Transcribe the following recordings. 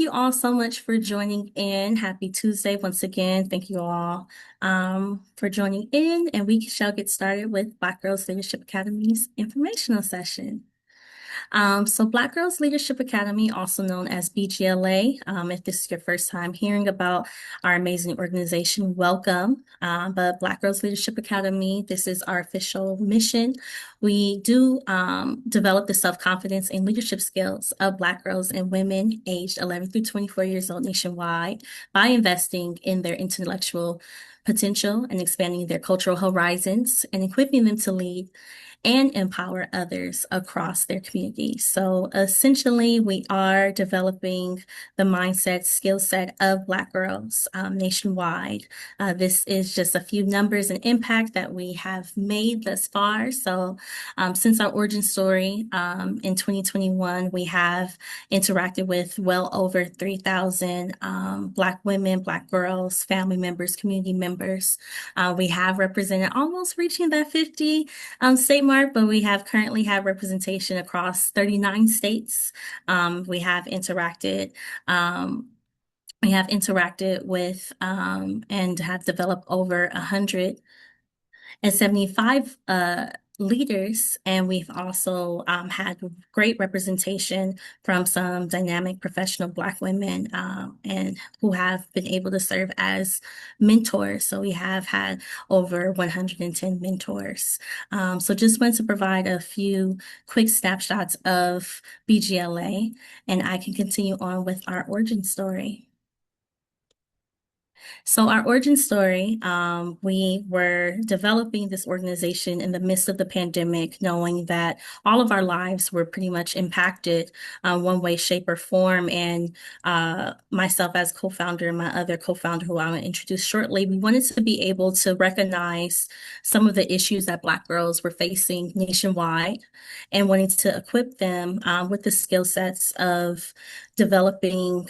you all so much for joining in. Happy Tuesday once again. Thank you all for joining in, and we shall get started with Black Girls Leadership Academy's informational session. So Black Girls Leadership Academy, also known as BGLA, if this is your first time hearing about our amazing organization, welcome. But Black Girls Leadership Academy, this is our official mission. We do develop the self-confidence and leadership skills of Black girls and women aged 11 through 24 years old nationwide by investing in their intellectual potential and expanding their cultural horizons and equipping them to lead and empower others across their community. So essentially, we are developing the mindset, skill set of Black girls nationwide. This is just a few numbers and impact that we have made thus far. So since our origin story in 2021, we have interacted with well over 3,000 Black women, Black girls, family members, community members. We have represented almost reaching that 50 state mark, but we have currently had representation across 39 states. We have interacted. We have interacted with and have developed over 175 leaders, and we've also had great representation from some dynamic professional Black women and who have been able to serve as mentors. So we have had over 110 mentors. So just wanted to provide a few quick snapshots of BGLA, and I can continue on with our origin story. So our origin story, we were developing this organization in the midst of the pandemic, knowing that all of our lives were pretty much impacted one way, shape, or form. And myself as co-founder and my other co-founder, who I will introduce shortly, we wanted to be able to recognize some of the issues that Black girls were facing nationwide and wanting to equip them with the skill sets of developing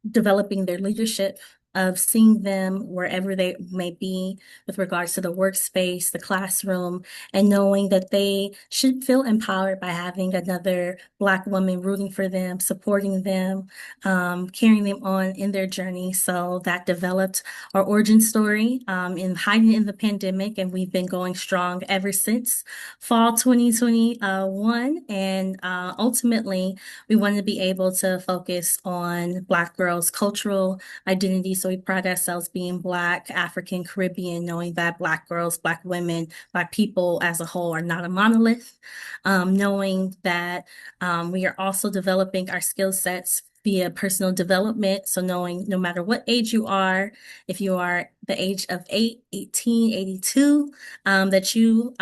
developing their leadership, of seeing them wherever they may be with regards to the workspace, the classroom, and knowing that they should feel empowered by having another Black woman rooting for them, supporting them, carrying them on in their journey. So that developed our origin story in hiding in the pandemic, and we've been going strong ever since fall 2021. And ultimately, we wanted to be able to focus on Black girls' cultural identity. So we pride ourselves being Black, African, Caribbean, knowing that Black girls, Black women, Black people as a whole are not a monolith, knowing that we are also developing our skill sets via personal development. So knowing no matter what age you are, if you are the age of 8, 18, 82, that you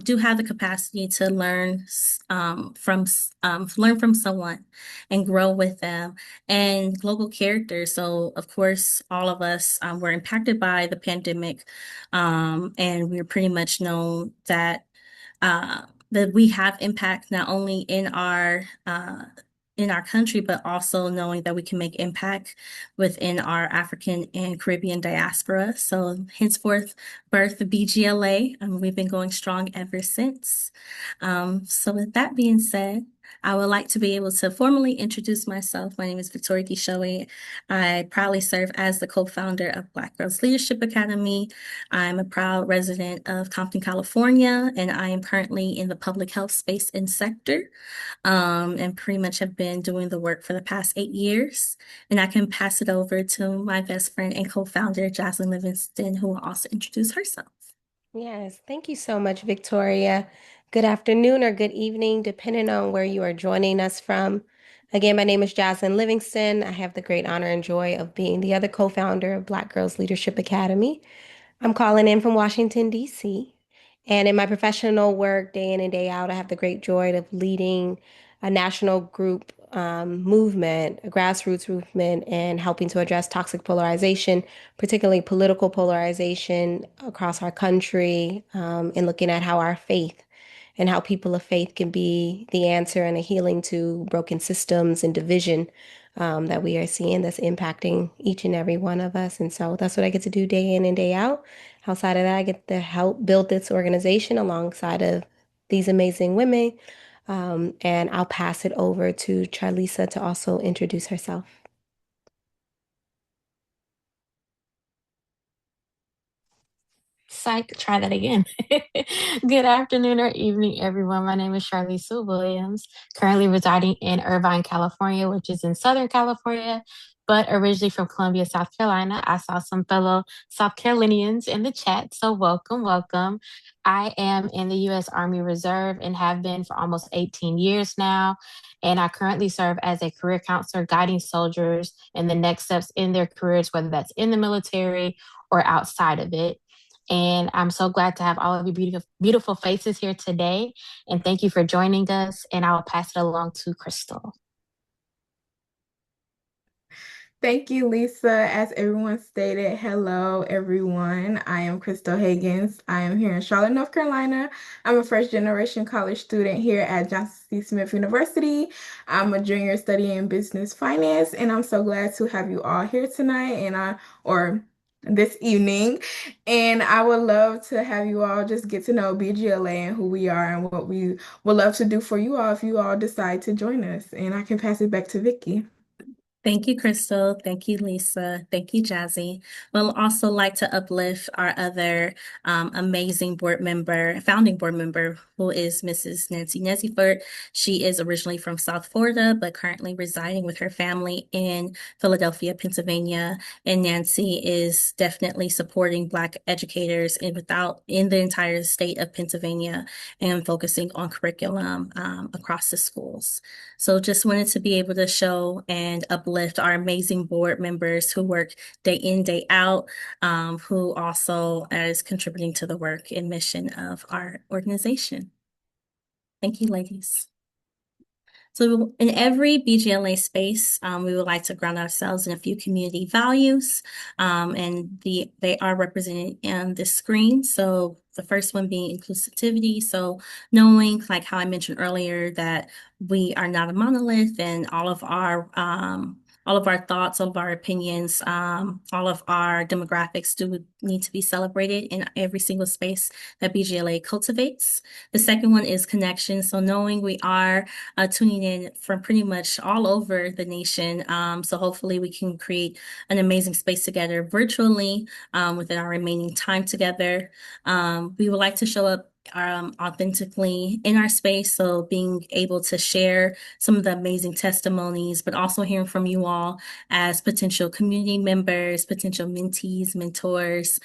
do have the capacity to learn from someone and grow with them. And global characters. So of course, all of us were impacted by the pandemic, and we're pretty much known that we have impact not only in our country, but also knowing that we can make impact within our African and Caribbean diaspora. So henceforth, birth the BGLA, and we've been going strong ever since. So with that being said, I would like to be able to formally introduce myself. My name is Victoria Gishoe. I proudly serve as the co-founder of Black Girls Leadership Academy. I'm a proud resident of Compton, California, and I am currently in the public health space and sector, and pretty much have been doing the work for the past 8 years. And I can pass it over to my best friend and co-founder, Jocelyn Livingston, who will also introduce herself. Yes, thank you so much, Victoria. Good afternoon or good evening, depending on where you are joining us from. Again, my name is Jocelyn Livingston. I have the great honor and joy of being the other co-founder of Black Girls Leadership Academy. I'm calling in from Washington, D.C. And in my professional work, day in and day out, I have the great joy of leading a national group movement, a grassroots movement, and helping to address toxic polarization, particularly political polarization across our country, and looking at how our faith and how people of faith can be the answer and a healing to broken systems and division that we are seeing that's impacting each and every one of us. And so that's what I get to do day in and day out. Outside of that, I get to help build this organization alongside of these amazing women. And I'll pass it over to Charlisa to also introduce herself. Psych, try that again. Good afternoon or evening, everyone. My name is Charlie Sue Williams, currently residing in Irvine, California, which is in Southern California, but originally from Columbia, South Carolina. I saw some fellow South Carolinians in the chat, so welcome, welcome. I am in the U.S. Army Reserve and have been for almost 18 years now. And I currently serve as a career counselor, guiding soldiers in the next steps in their careers, whether that's in the military or outside of it. And I'm so glad to have all of you beautiful, beautiful faces here today. And thank you for joining us. And I will pass it along to Crystal. Thank you, Lisa. As everyone stated, hello, everyone. I am Crystal Higgins. I am here in Charlotte, North Carolina. I'm a first generation college student here at Johnson C. Smith University. I'm a junior studying business finance, and I'm so glad to have you all here tonight or this evening. And I would love to have you all just get to know BGLA and who we are and what we would love to do for you all if you all decide to join us. And I can pass it back to Vicky. Thank you, Crystal. Thank you, Lisa. Thank you, Jazzy. We'll also like to uplift our other amazing founding board member, who is Mrs. Nancy Nesifort. She is originally from South Florida, but currently residing with her family in Philadelphia, Pennsylvania. And Nancy is definitely supporting Black educators in the entire state of Pennsylvania and focusing on curriculum across the schools. So just wanted to be able to show and uplift our amazing board members who work day in, day out, who also is contributing to the work and mission of our organization. Thank you, ladies. So in every BGLA space, we would like to ground ourselves in a few community values, and they are represented on this screen. So the first one being inclusivity. So knowing, like how I mentioned earlier, that we are not a monolith, and all of our thoughts, all of our opinions, all of our demographics do need to be celebrated in every single space that BGLA cultivates. The second one is connection. So knowing we are tuning in from pretty much all over the nation. So hopefully we can create an amazing space together virtually within our remaining time together. We would like to show up authentically in our space. So being able to share some of the amazing testimonies, but also hearing from you all as potential community members, potential mentees, mentors,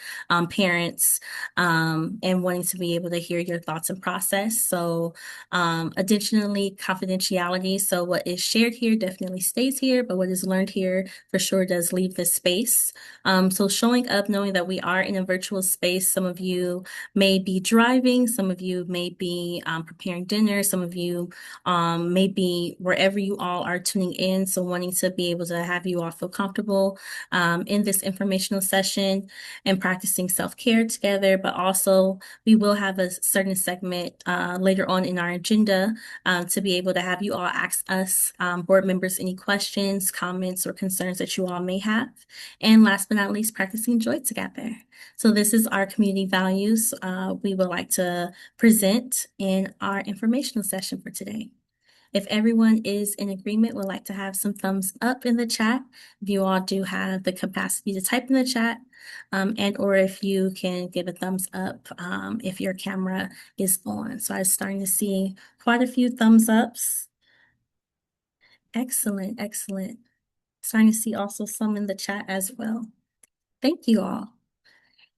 parents, and wanting to be able to hear your thoughts and process. So additionally, confidentiality. So what is shared here definitely stays here, but what is learned here for sure does leave this space. So showing up, knowing that we are in a virtual space. Some of you may be driving, some of you may be preparing dinner, some of you may be wherever you all are tuning in. So wanting to be able to have you all feel comfortable in this informational session and practicing self-care together, but also we will have a certain segment later on in our agenda to be able to have you all ask us, board members, any questions, comments, or concerns that you all may have. And last but not least, practicing joy together. So this is our community values we would like to present in our informational session for today. If everyone is in agreement, we'd like to have some thumbs up in the chat. If you all do have the capacity to type in the chat, and or if you can give a thumbs up if your camera is on. So I'm starting to see quite a few thumbs ups. Excellent, excellent. Starting to see also some in the chat as well. Thank you all.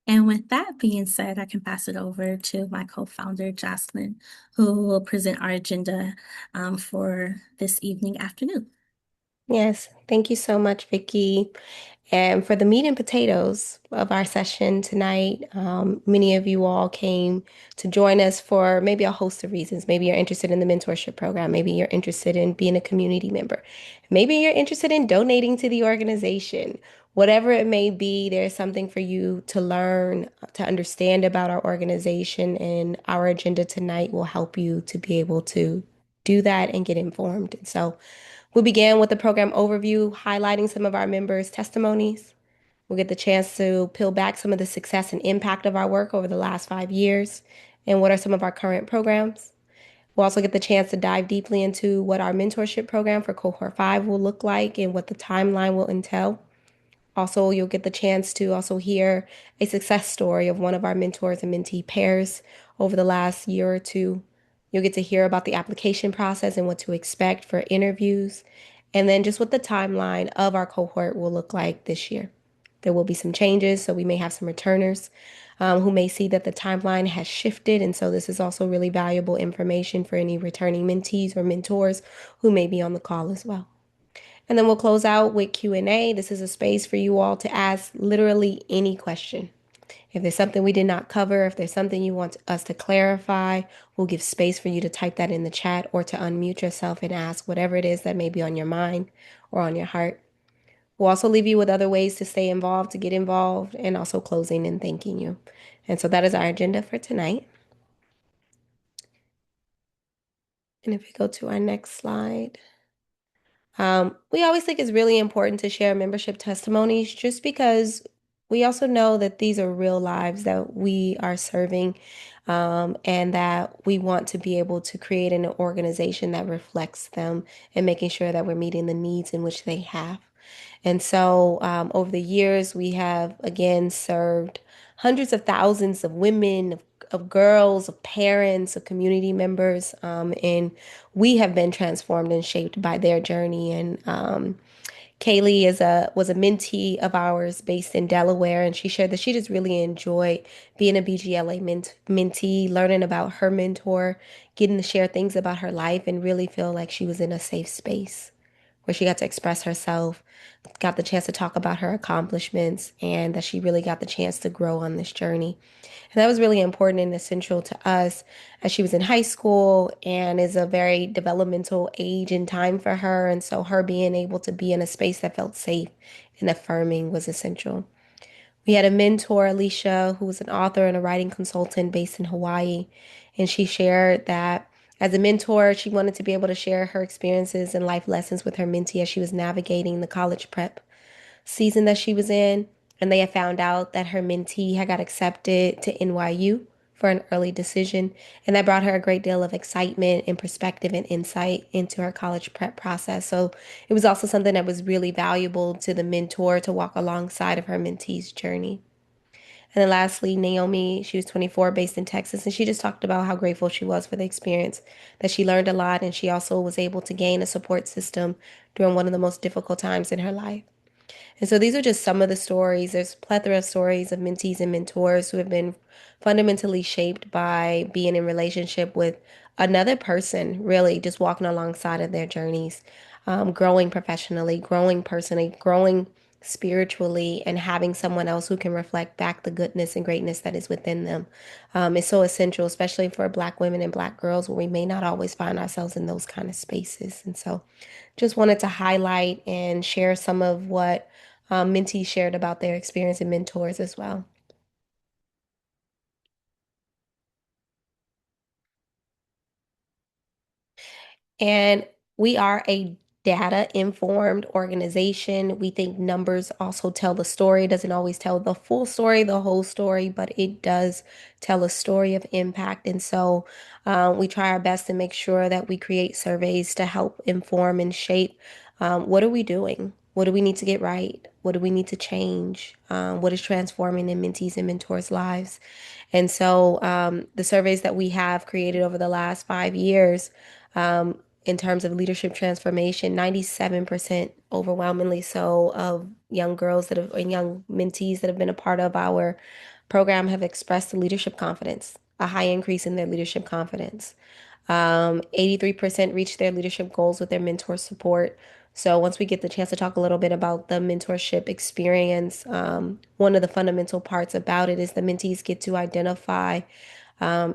And with that being said, I can pass it over to my co-founder, Jocelyn, who will present our agenda for this evening afternoon. Yes, thank you so much, Vicky. And for the meat and potatoes of our session tonight, many of you all came to join us for maybe a host of reasons. Maybe you're interested in the mentorship program. Maybe you're interested in being a community member. Maybe you're interested in donating to the organization. Whatever it may be, there's something for you to learn, to understand about our organization, and our agenda tonight will help you to be able to do that and get informed. And so we began with the program overview, highlighting some of our members' testimonies. We'll get the chance to peel back some of the success and impact of our work over the last 5 years and what are some of our current programs. We'll also get the chance to dive deeply into what our mentorship program for Cohort 5 will look like and what the timeline will entail. Also, you'll get the chance to also hear a success story of one of our mentors and mentee pairs over the last year or two. You'll get to hear about the application process and what to expect for interviews, and then just what the timeline of our cohort will look like this year. There will be some changes, so we may have some returners who may see that the timeline has shifted, and so this is also really valuable information for any returning mentees or mentors who may be on the call as well. And then we'll close out with Q&A. This is a space for you all to ask literally any question. If there's something we did not cover, if there's something you want us to clarify, we'll give space for you to type that in the chat or to unmute yourself and ask whatever it is that may be on your mind or on your heart. We'll also leave you with other ways to stay involved, to get involved, and also closing and thanking you. And so that is our agenda for tonight. And if we go to our next slide. We always think it's really important to share membership testimonies just because we also know that these are real lives that we are serving, and that we want to be able to create an organization that reflects them and making sure that we're meeting the needs in which they have. And so, over the years, we have again served hundreds of thousands of women, of girls, of parents, of community members, and we have been transformed and shaped by their journey. And Kaylee was a mentee of ours based in Delaware, and she shared that she just really enjoyed being a BGLA mentee, learning about her mentor, getting to share things about her life, and really feel like she was in a safe space where she got to express herself, got the chance to talk about her accomplishments, and that she really got the chance to grow on this journey. And that was really important and essential to us as she was in high school and is a very developmental age and time for her. And so her being able to be in a space that felt safe and affirming was essential. We had a mentor, Alicia, who was an author and a writing consultant based in Hawaii. And she shared that as a mentor, she wanted to be able to share her experiences and life lessons with her mentee as she was navigating the college prep season that she was in. And they had found out that her mentee had got accepted to NYU for an early decision. And that brought her a great deal of excitement and perspective and insight into her college prep process. So it was also something that was really valuable to the mentor to walk alongside of her mentee's journey. And then lastly, Naomi, she was 24, based in Texas, and she just talked about how grateful she was for the experience, that she learned a lot, and she also was able to gain a support system during one of the most difficult times in her life. And so these are just some of the stories. There's a plethora of stories of mentees and mentors who have been fundamentally shaped by being in relationship with another person, really just walking alongside of their journeys, growing professionally, growing personally, growing spiritually, and having someone else who can reflect back the goodness and greatness that is within them is so essential, especially for Black women and Black girls where we may not always find ourselves in those kind of spaces. And so just wanted to highlight and share some of what mentees shared about their experience and mentors as well. And we are a data informed organization. We think numbers also tell the story. It doesn't always tell the full story, the whole story, but it does tell a story of impact. And so we try our best to make sure that we create surveys to help inform and shape what are we doing? What do we need to get right? What do we need to change? What is transforming in mentees and mentors' lives? And so the surveys that we have created over the last 5 years, in terms of leadership transformation, 97% overwhelmingly so of young girls that have, and young mentees that have been a part of our program have expressed leadership confidence, a high increase in their leadership confidence. 83% reached their leadership goals with their mentor support. So once we get the chance to talk a little bit about the mentorship experience, one of the fundamental parts about it is the mentees get to identify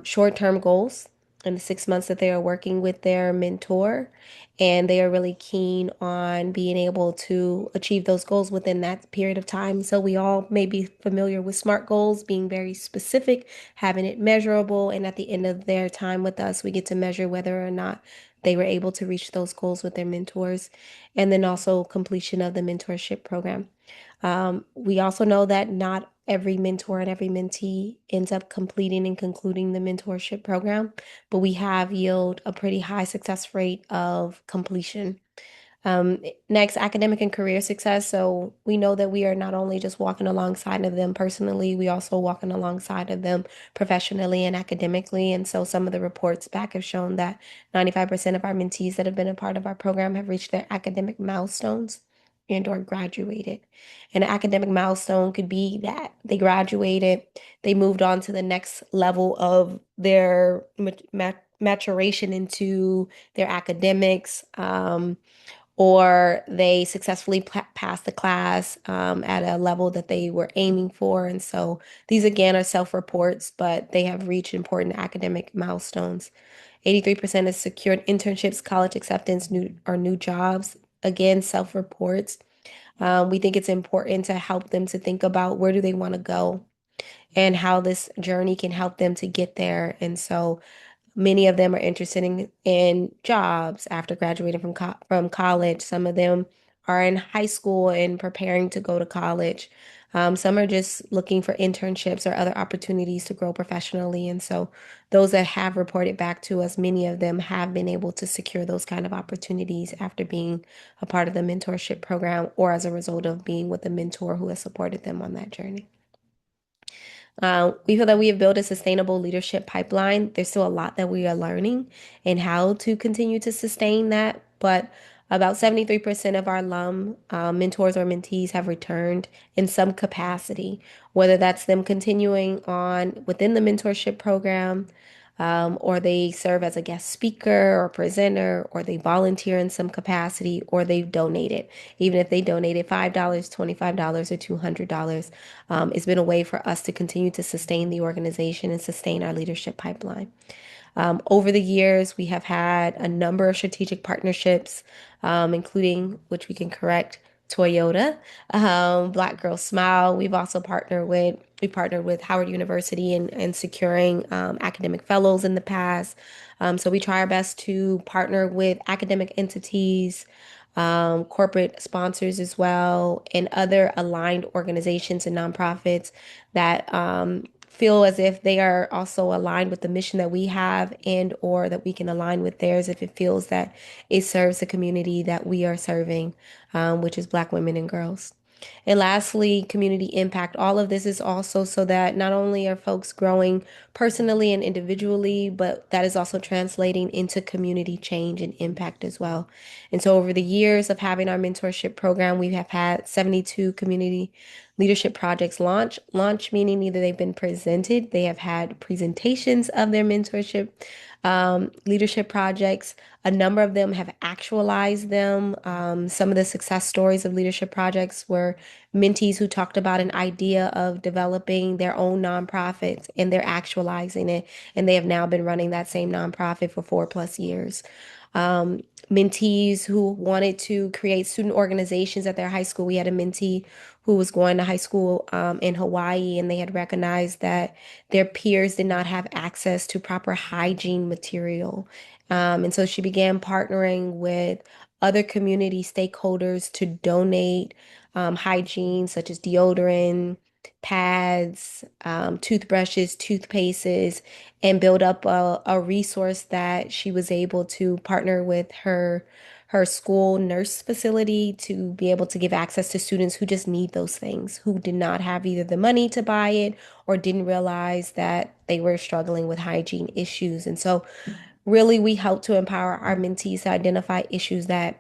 short-term goals in the 6 months that they are working with their mentor. And they are really keen on being able to achieve those goals within that period of time. So we all may be familiar with SMART goals, being very specific, having it measurable. And at the end of their time with us, we get to measure whether or not they were able to reach those goals with their mentors. And then also completion of the mentorship program. We also know that not every mentor and every mentee ends up completing and concluding the mentorship program, but we have yield a pretty high success rate of completion. Next, academic and career success. So we know that we are not only just walking alongside of them personally, we also walking alongside of them professionally and academically. And so some of the reports back have shown that 95% of our mentees that have been a part of our program have reached their academic milestones and or graduated. And an academic milestone could be that they graduated, they moved on to the next level of their maturation into their academics. Or they successfully passed the class at a level that they were aiming for. And so these again are self-reports, but they have reached important academic milestones. 83% has secured internships, college acceptance, new jobs. Again, self-reports. We think it's important to help them to think about where do they want to go and how this journey can help them to get there. And so many of them are interested in jobs after graduating from college. Some of them are in high school and preparing to go to college. Some are just looking for internships or other opportunities to grow professionally. And so those that have reported back to us, many of them have been able to secure those kind of opportunities after being a part of the mentorship program or as a result of being with a mentor who has supported them on that journey. We feel that we have built a sustainable leadership pipeline. There's still a lot that we are learning and how to continue to sustain that, but about 73% of our alum mentors or mentees have returned in some capacity, whether that's them continuing on within the mentorship program, or they serve as a guest speaker or presenter, or they volunteer in some capacity, or they've donated. Even if they donated $5, $25, or $200, it's been a way for us to continue to sustain the organization and sustain our leadership pipeline. Over the years, we have had a number of strategic partnerships, including, which we can correct, Toyota, Black Girl Smile. We partnered with Howard University in securing academic fellows in the past. So we try our best to partner with academic entities, corporate sponsors as well, and other aligned organizations and nonprofits that feel as if they are also aligned with the mission that we have and or that we can align with theirs if it feels that it serves the community that we are serving, which is Black women and girls. And lastly, community impact. All of this is also so that not only are folks growing personally and individually, but that is also translating into community change and impact as well. And so over the years of having our mentorship program, we have had 72 community leadership projects launch meaning either they've been presented, they have had presentations of their mentorship leadership projects. A number of them have actualized them. Some of the success stories of leadership projects were mentees who talked about an idea of developing their own nonprofits and they're actualizing it. And they have now been running that same nonprofit for 4+ years. Mentees who wanted to create student organizations at their high school. We had a mentee who was going to high school in Hawaii, and they had recognized that their peers did not have access to proper hygiene material. And so she began partnering with other community stakeholders to donate hygiene, such as deodorant, pads, toothbrushes, toothpastes, and build up a resource that she was able to partner with her school nurse facility to be able to give access to students who just need those things, who did not have either the money to buy it or didn't realize that they were struggling with hygiene issues. And so really we help to empower our mentees to identify issues that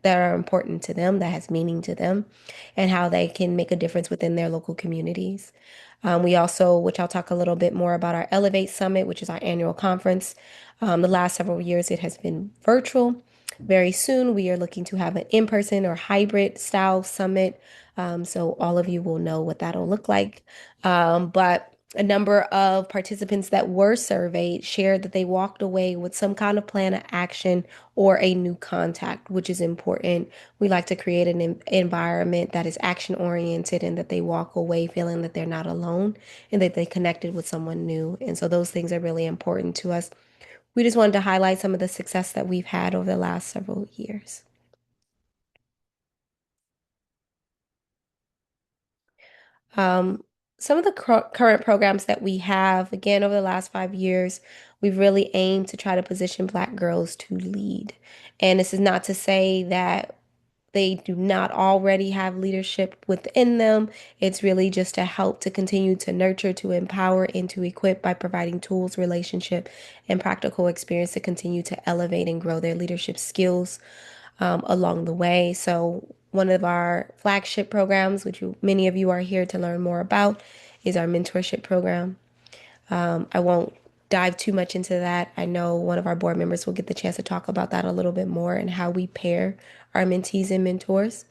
are important to them, that has meaning to them, and how they can make a difference within their local communities. We also, which I'll talk a little bit more about, our Elevate Summit, which is our annual conference. The last several years it has been virtual. Very soon we are looking to have an in-person or hybrid style summit. So all of you will know what that'll look like. But a number of participants that were surveyed shared that they walked away with some kind of plan of action or a new contact, which is important. We like to create an environment that is action oriented and that they walk away feeling that they're not alone and that they connected with someone new. And so those things are really important to us. We just wanted to highlight some of the success that we've had over the last several years. Um, some of the current programs that we have, again, over the last 5 years, we've really aimed to try to position Black girls to lead. And this is not to say that they do not already have leadership within them. It's really just to help to continue to nurture, to empower, and to equip by providing tools, relationship, and practical experience to continue to elevate and grow their leadership skills along the way. So, one of our flagship programs, which many of you are here to learn more about, is our mentorship program. I won't dive too much into that. I know one of our board members will get the chance to talk about that a little bit more and how we pair our mentees and mentors.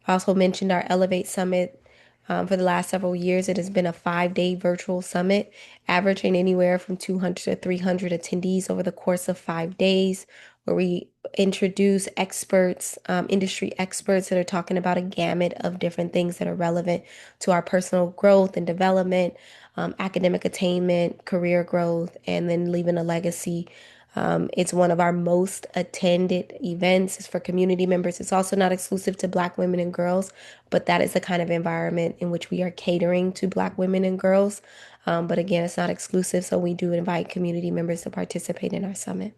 I also mentioned our Elevate Summit. For the last several years, it has been a 5-day virtual summit, averaging anywhere from 200 to 300 attendees over the course of 5 days, where we introduce experts, industry experts that are talking about a gamut of different things that are relevant to our personal growth and development, academic attainment, career growth, and then leaving a legacy. It's one of our most attended events. It's for community members. It's also not exclusive to Black women and girls, but that is the kind of environment in which we are catering to Black women and girls. But again, it's not exclusive, so we do invite community members to participate in our summit.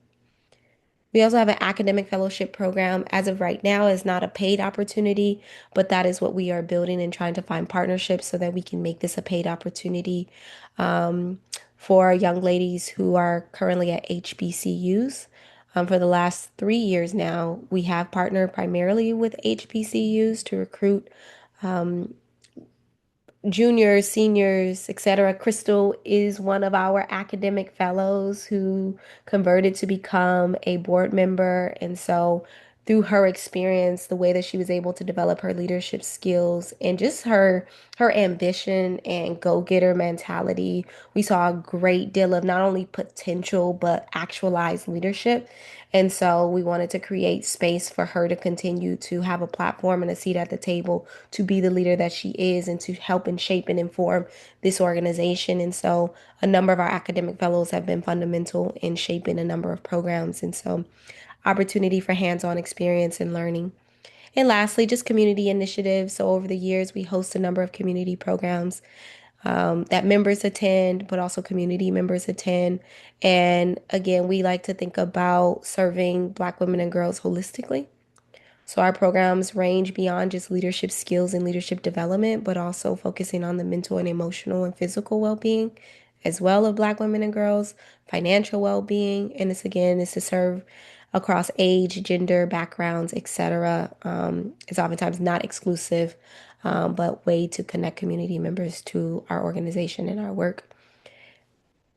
We also have an academic fellowship program. As of right now, it's not a paid opportunity, but that is what we are building and trying to find partnerships so that we can make this a paid opportunity for young ladies who are currently at HBCUs. For the last 3 years now, we have partnered primarily with HBCUs to recruit juniors, seniors, etc. Crystal is one of our academic fellows who converted to become a board member. And so, through her experience, the way that she was able to develop her leadership skills and just her ambition and go-getter mentality, we saw a great deal of not only potential but actualized leadership. And so we wanted to create space for her to continue to have a platform and a seat at the table to be the leader that she is and to help and shape and inform this organization. And so a number of our academic fellows have been fundamental in shaping a number of programs. And so opportunity for hands-on experience and learning. And lastly, just community initiatives. So over the years, we host a number of community programs that members attend, but also community members attend. And again, we like to think about serving Black women and girls holistically. So our programs range beyond just leadership skills and leadership development, but also focusing on the mental and emotional and physical well-being as well of Black women and girls, financial well-being, and it's to serve across age, gender, backgrounds, etc. It's oftentimes not exclusive, but way to connect community members to our organization and our work.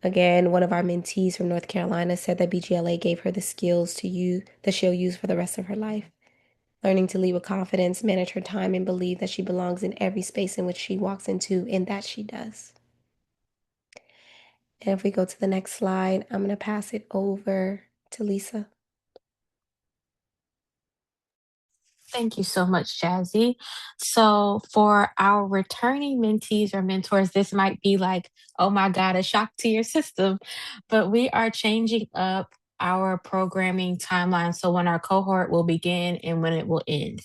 Again, one of our mentees from North Carolina said that BGLA gave her the skills to use that she'll use for the rest of her life. Learning to lead with confidence, manage her time, and believe that she belongs in every space in which she walks into, and that she does. And if we go to the next slide, I'm going to pass it over to Lisa. Thank you so much, Jazzy. So, for our returning mentees or mentors, this might be like, oh my God, a shock to your system, but we are changing up our programming timeline. So, when our cohort will begin and when it will end.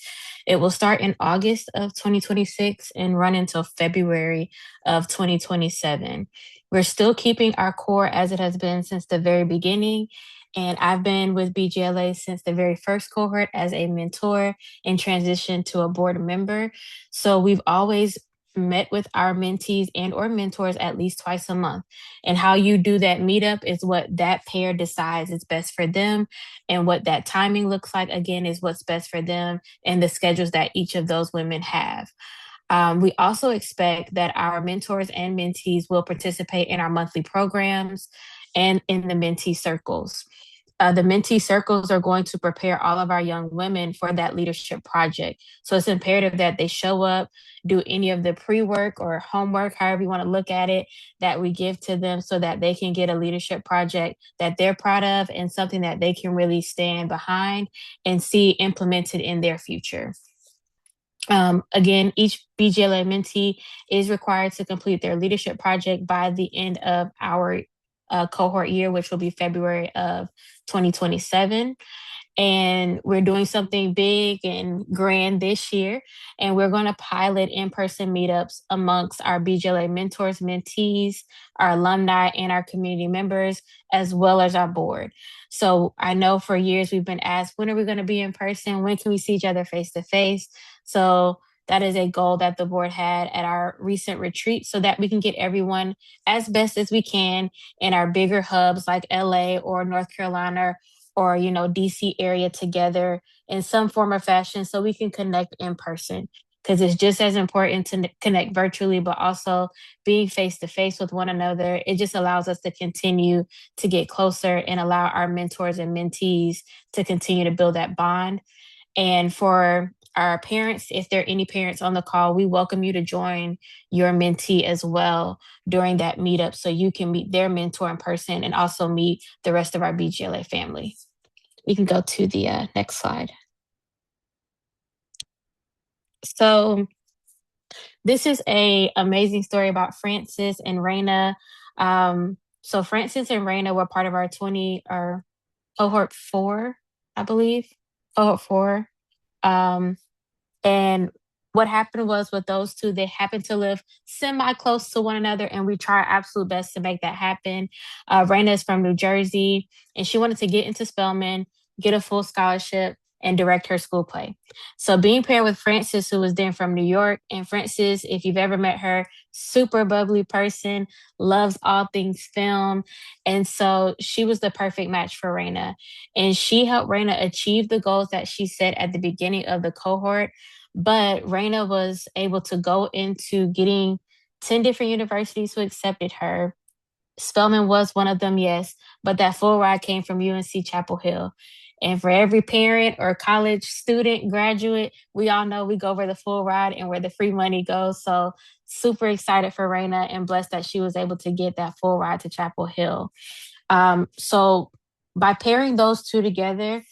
It will start in August of 2026 and run until February of 2027. We're still keeping our core as it has been since the very beginning. And I've been with BGLA since the very first cohort as a mentor and transition to a board member. So we've always met with our mentees and or mentors at least twice a month. And how you do that meetup is what that pair decides is best for them. And what that timing looks like, again, is what's best for them and the schedules that each of those women have. We also expect that our mentors and mentees will participate in our monthly programs and in the mentee circles. The mentee circles are going to prepare all of our young women for that leadership project. So it's imperative that they show up, do any of the pre-work or homework, however you want to look at it, that we give to them so that they can get a leadership project that they're proud of and something that they can really stand behind and see implemented in their future. Again, each BGLA mentee is required to complete their leadership project by the end of our cohort year, which will be February of 2027. And we're doing something big and grand this year. And we're going to pilot in-person meetups amongst our BGLA mentors, mentees, our alumni, and our community members, as well as our board. So I know for years we've been asked, when are we going to be in person? When can we see each other face to face? So that is a goal that the board had at our recent retreat so that we can get everyone as best as we can in our bigger hubs like LA or North Carolina or DC area together in some form or fashion so we can connect in person, because it's just as important to connect virtually, but also being face to face with one another. It just allows us to continue to get closer and allow our mentors and mentees to continue to build that bond. And for our parents, if there are any parents on the call, we welcome you to join your mentee as well during that meetup so you can meet their mentor in person and also meet the rest of our BGLA family. We can go to the next slide. So this is a amazing story about Francis and Raina. So Francis and Raina were part of our cohort 4, I believe, cohort 4. And what happened was with those two, they happened to live semi close to one another, and we try our absolute best to make that happen. Raina is from New Jersey, and she wanted to get into Spelman, get a full scholarship, and direct her school play. So being paired with Frances, who was then from New York, and Frances, if you've ever met her, super bubbly person, loves all things film. And so she was the perfect match for Raina. And she helped Raina achieve the goals that she set at the beginning of the cohort. But Raina was able to go into getting 10 different universities who accepted her. Spelman was one of them, yes, but that full ride came from UNC Chapel Hill. And for every parent or college student, graduate, we all know we go where the full ride and where the free money goes. So super excited for Raina and blessed that she was able to get that full ride to Chapel Hill. So by pairing those two together,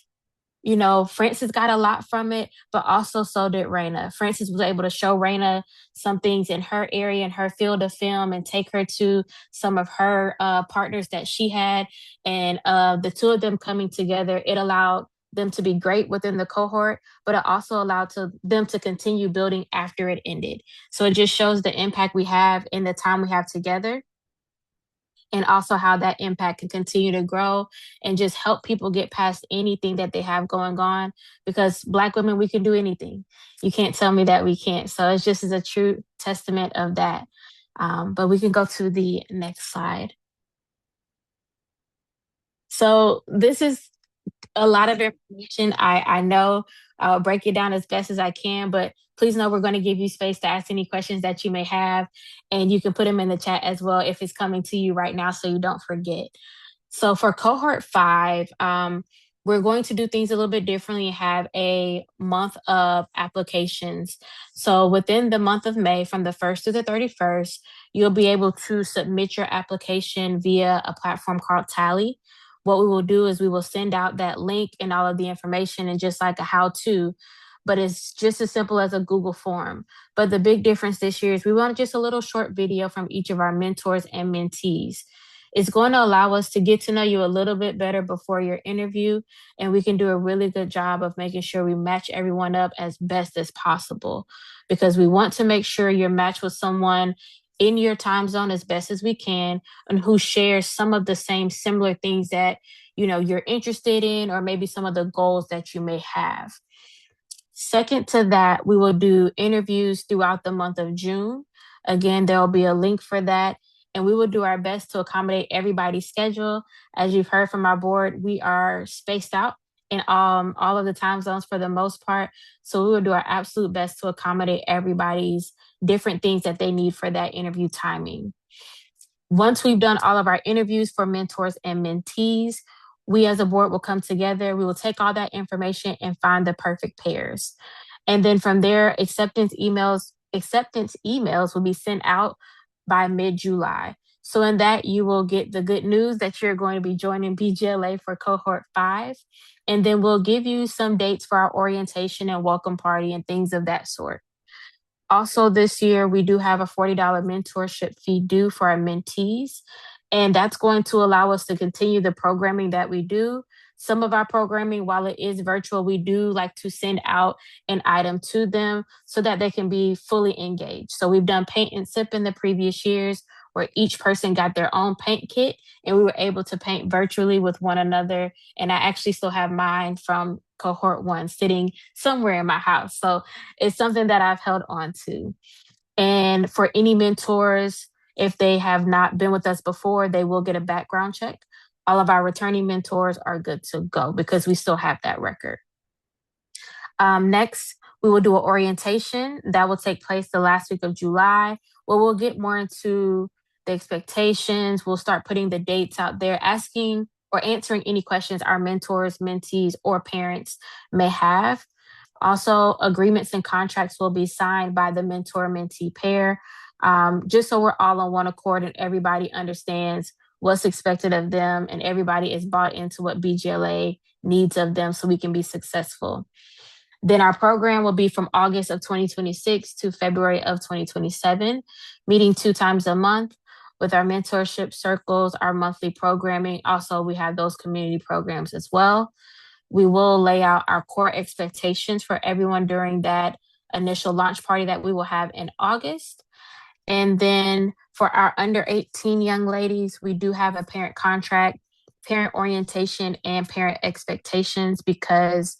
Frances got a lot from it, but also so did Raina. Frances was able to show Raina some things in her area, in her field of film, and take her to some of her partners that she had. And the two of them coming together, it allowed them to be great within the cohort, but it also allowed them to continue building after it ended. So it just shows the impact we have in the time we have together, and also how that impact can continue to grow and just help people get past anything that they have going on, because Black women, we can do anything. You can't tell me that we can't. So it's just as a true testament of that. But we can go to the next slide. So this is a lot of information. I know I'll break it down as best as I can, but please know we're going to give you space to ask any questions that you may have, and you can put them in the chat as well if it's coming to you right now so you don't forget. So for cohort 5, we're going to do things a little bit differently and have a month of applications. So within the month of May, from the 1st to the 31st, you'll be able to submit your application via a platform called Tally. What we will do is we will send out that link and all of the information and just like a how-to, but it's just as simple as a Google form. But the big difference this year is we want just a little short video from each of our mentors and mentees. It's going to allow us to get to know you a little bit better before your interview, and we can do a really good job of making sure we match everyone up as best as possible, because we want to make sure you're matched with someone in your time zone as best as we can, and who shares some of the same similar things that you're interested in, or maybe some of the goals that you may have. Second to that, we will do interviews throughout the month of June. Again, there will be a link for that, and we will do our best to accommodate everybody's schedule. As you've heard from our board, we are spaced out in all of the time zones for the most part. So we will do our absolute best to accommodate everybody's different things that they need for that interview timing. Once we've done all of our interviews for mentors and mentees, we as a board will come together. We will take all that information and find the perfect pairs. And then from there, acceptance emails will be sent out by mid-July. So in that, you will get the good news that you're going to be joining BGLA for cohort 5. And then we'll give you some dates for our orientation and welcome party and things of that sort. Also this year, we do have a $40 mentorship fee due for our mentees. And that's going to allow us to continue the programming that we do. some of our programming, while it is virtual, we do like to send out an item to them so that they can be fully engaged. So we've done paint and sip in the previous years where each person got their own paint kit and we were able to paint virtually with one another. And I actually still have mine from Cohort 1 sitting somewhere in my house. So it's something that I've held on to. And for any mentors, if they have not been with us before, they will get a background check. All of our returning mentors are good to go because we still have that record. Next, we will do an orientation that will take place the last week of July, where we'll get more into the expectations. We'll start putting the dates out there, asking or answering any questions our mentors, mentees, or parents may have. Also, agreements and contracts will be signed by the mentor-mentee pair, just so we're all on one accord and everybody understands what's expected of them and everybody is bought into what BGLA needs of them so we can be successful. Then our program will be from August of 2026 to February of 2027, meeting 2 times a month with our mentorship circles, our monthly programming. Also, we have those community programs as well. We will lay out our core expectations for everyone during that initial launch party that we will have in August. And then for our under 18 young ladies, we do have a parent contract, parent orientation, and parent expectations because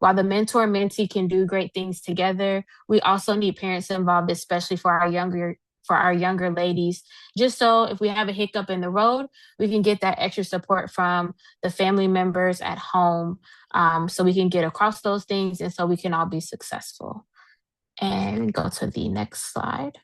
while the mentor and mentee can do great things together, we also need parents involved, especially for our younger ladies, just so if we have a hiccup in the road, we can get that extra support from the family members at home, so we can get across those things and so we can all be successful. And go to the next slide.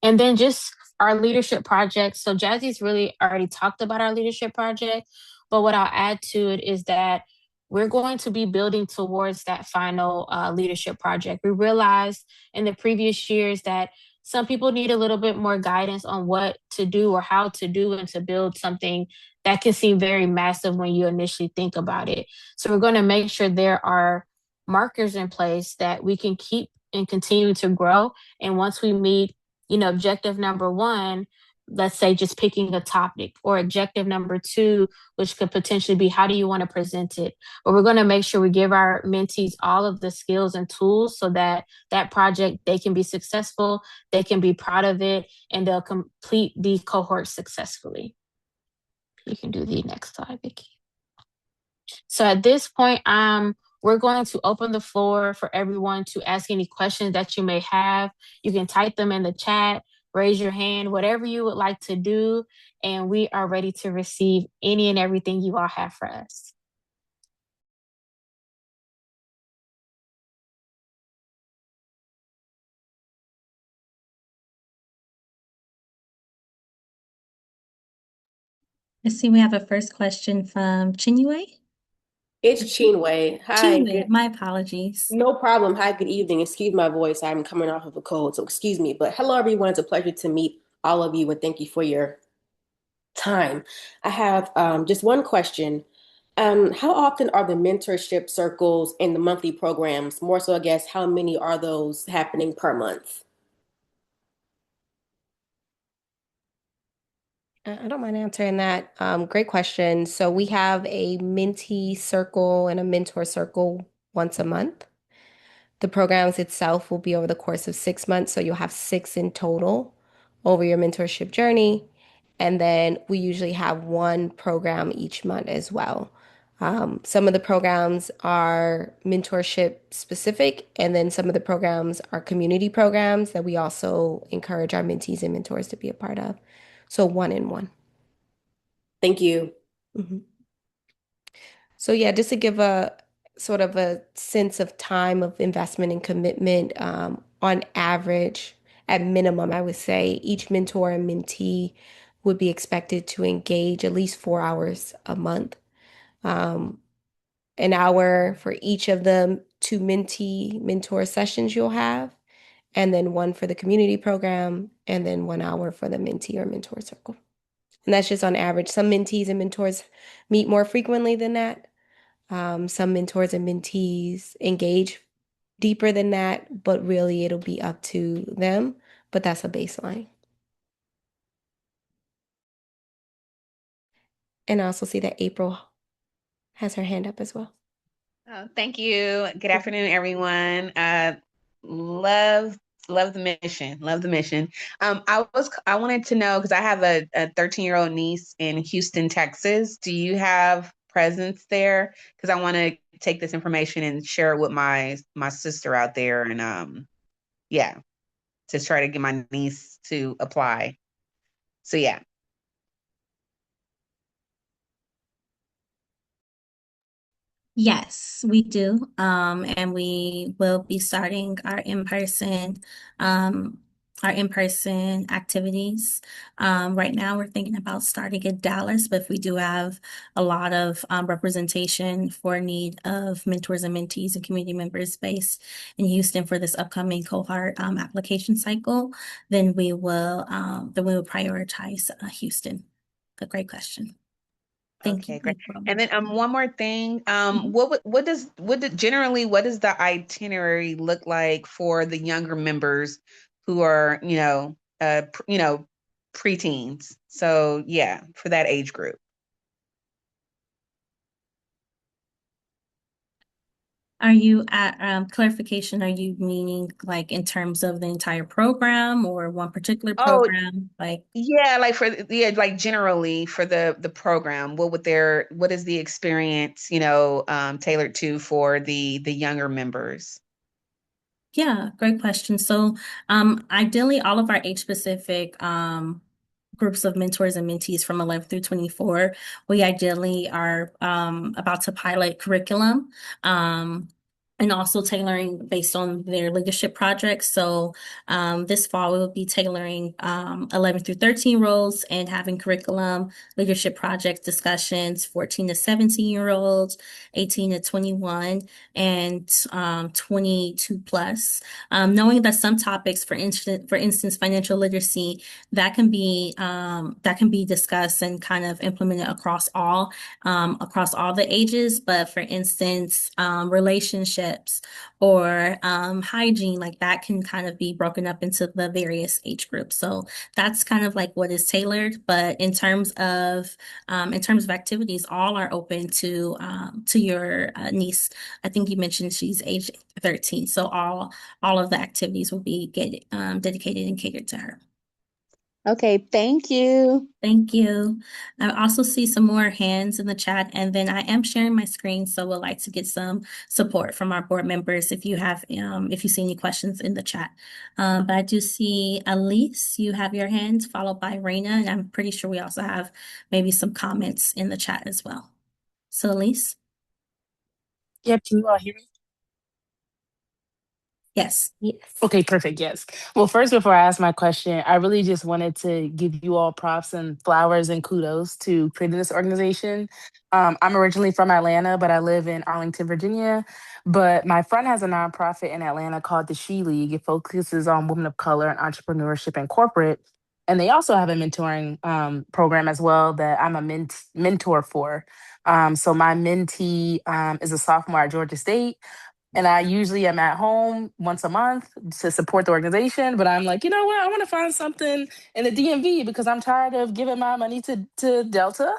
And then just our leadership project. So Jazzy's really already talked about our leadership project, but what I'll add to it is that we're going to be building towards that final leadership project. We realized in the previous years that some people need a little bit more guidance on what to do or how to do and to build something that can seem very massive when you initially think about it. So we're going to make sure there are markers in place that we can keep and continue to grow. And once we meet objective number 1, let's say just picking a topic, or objective number 2, which could potentially be how do you want to present it? But we're going to make sure we give our mentees all of the skills and tools so that that project, they can be successful, they can be proud of it, and they'll complete the cohort successfully. You can do the next slide, Vicki. So at this point, we're going to open the floor for everyone to ask any questions that you may have. You can type them in the chat, raise your hand, whatever you would like to do. And we are ready to receive any and everything you all have for us. I see we have a first question from Chinue. It's Chinwe. Hi. Chinue, my apologies. No problem. Hi, good evening. Excuse my voice. I'm coming off of a cold, so excuse me. But hello, everyone. It's a pleasure to meet all of you, and thank you for your time. I have just one question. How often are the mentorship circles and the monthly programs? More so, I guess, how many are those happening per month? I don't mind answering that. Great question. So we have a mentee circle and a mentor circle once a month. The programs itself will be over the course of 6 months, so you'll have 6 in total over your mentorship journey. And then we usually have one program each month as well. Some of the programs are mentorship specific, and then some of the programs are community programs that we also encourage our mentees and mentors to be a part of. So 1 in 1. Thank you. Mm-hmm. So yeah, just to give a sort of a sense of time of investment and commitment, on average, at minimum, I would say each mentor and mentee would be expected to engage at least 4 hours a month. An hour for each of the 2 mentee mentor sessions you'll have, and then 1 for the community program, and then 1 hour for the mentee or mentor circle. And that's just on average. Some mentees and mentors meet more frequently than that. Some mentors and mentees engage deeper than that, but really it'll be up to them. But that's a baseline. And I also see that April has her hand up as well. Oh, thank you. Good afternoon, everyone. Love, love the mission. Love the mission. I wanted to know because I have a 13-year-old niece in Houston, Texas. Do you have presence there? Because I want to take this information and share it with my sister out there, and yeah, to try to get my niece to apply. So yeah. Yes, we do. And we will be starting um, our in-person activities. Right now, we're thinking about starting in Dallas, but we do have a lot of representation for need of mentors and mentees and community members based in Houston for this upcoming cohort application cycle. Then we will prioritize Houston. A great question. Thank you, Okay, great. April. And then one more thing. What does the itinerary look like for the younger members who are, preteens? So yeah, for that age group. Are you at clarification? Are you meaning like in terms of the entire program or one particular Oh, program? Like, yeah, like generally for the program, what is the experience, tailored to for the younger members? yeah, great question. So, ideally, all of our age-specific groups of mentors and mentees from 11 through 24, we ideally are about to pilot curriculum. And also tailoring based on their leadership projects. So this fall, we will be tailoring 11 through 13 roles and having curriculum, leadership project discussions, 14 to 17-year-olds, 18 to 21, and 22 plus. Knowing that some topics, for instance, financial literacy, that can be discussed and kind of implemented across all the ages. But for instance, relationships or hygiene, like that can kind of be broken up into the various age groups. So that's kind of like what is tailored. But in terms of activities, all are open to your niece. I think you mentioned she's age 13, so all of the activities will be dedicated and catered to her. Okay, thank you. Thank you. I also see some more hands in the chat, and then I am sharing my screen, so we'd like to get some support from our board members if you see any questions in the chat. But I do see Elise, you have your hand, followed by Raina, and I'm pretty sure we also have maybe some comments in the chat as well. So Elise, Yep, can you all hear me? yes. Yes. Okay, perfect. Yes. Well, first, before I ask my question, I really just wanted to give you all props and flowers and kudos to creating this organization. I'm originally from Atlanta, but I live in Arlington, Virginia. But my friend has a nonprofit in Atlanta called the She League. It focuses on women of color and entrepreneurship and corporate. And they also have a mentoring program as well that I'm a mentor for. So my mentee is a sophomore at Georgia State. And I usually am at home once a month to support the organization. But I'm like, you know what? I want to find something in the DMV because I'm tired of giving my money to Delta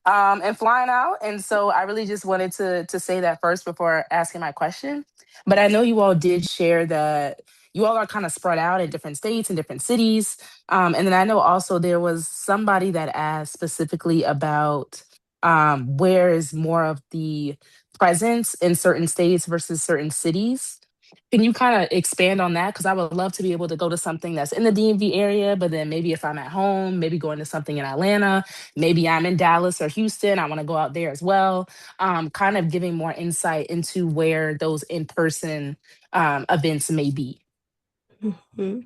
and flying out. And so I really just wanted to say that first before asking my question. But I know you all did share that you all are kind of spread out in different states and different cities. And then I know also there was somebody that asked specifically about where is more of the presence in certain states versus certain cities. Can you kind of expand on that? Because I would love to be able to go to something that's in the DMV area, but then maybe if I'm at home, maybe going to something in Atlanta, maybe I'm in Dallas or Houston, I want to go out there as well. Kind of giving more insight into where those in person events may be. Mhm.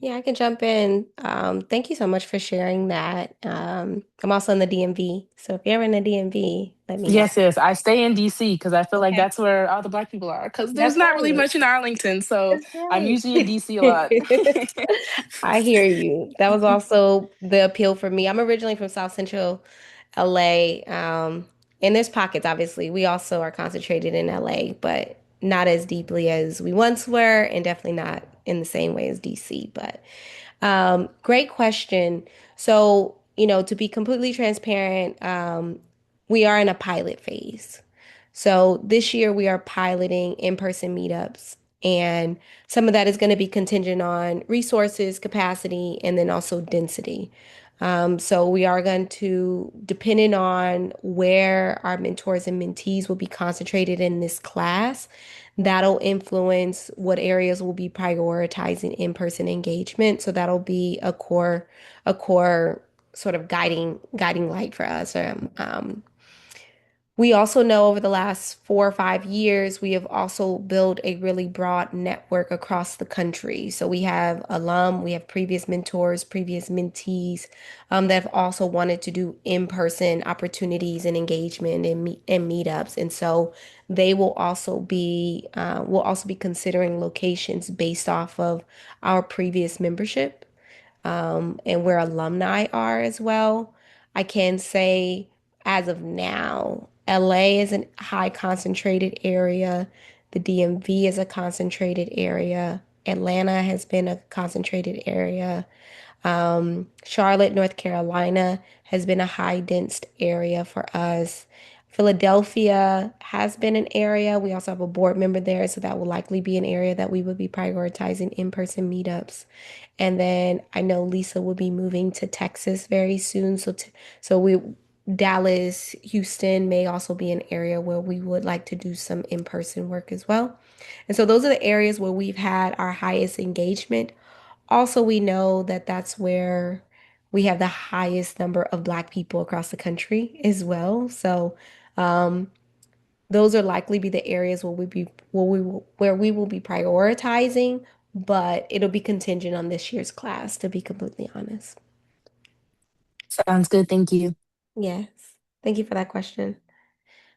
Yeah, I can jump in. Thank you so much for sharing that. I'm also in the DMV, so if you're in the DMV, let me know. Yes, yes. I stay in DC because I feel like Okay, that's where all the Black people are. Because there's that's not really right. much in Arlington, so That's I'm usually in DC a lot. right. I hear you. That was also the appeal for me. I'm originally from South Central LA. And there's pockets, obviously. We also are concentrated in LA, but not as deeply as we once were, and definitely not in the same way as DC. But great question. So, to be completely transparent, we are in a pilot phase. So this year we are piloting in-person meetups, and some of that is going to be contingent on resources, capacity, and then also density. So we are going to, depending on where our mentors and mentees will be concentrated in this class, that'll influence what areas will be prioritizing in-person engagement. So that'll be a core sort of guiding light for us. We also know over the last 4 or 5 years, we have also built a really broad network across the country. So we have we have previous mentors, previous mentees, that have also wanted to do in-person opportunities and engagement and meetups. And so they will also be considering locations based off of our previous membership, and where alumni are as well. I can say as of now, LA is a high concentrated area. The DMV is a concentrated area. Atlanta has been a concentrated area. Charlotte, North Carolina has been a high dense area for us. Philadelphia has been an area. We also have a board member there, so that will likely be an area that we would be prioritizing in-person meetups. And then I know Lisa will be moving to Texas very soon. So Dallas, Houston may also be an area where we would like to do some in-person work as well. And so those are the areas where we've had our highest engagement. Also, we know that that's where we have the highest number of Black people across the country as well. So, um, those are likely be the areas where we will be prioritizing, but it'll be contingent on this year's class, to be completely honest. Sounds good. Thank you. Yes. Thank you for that question.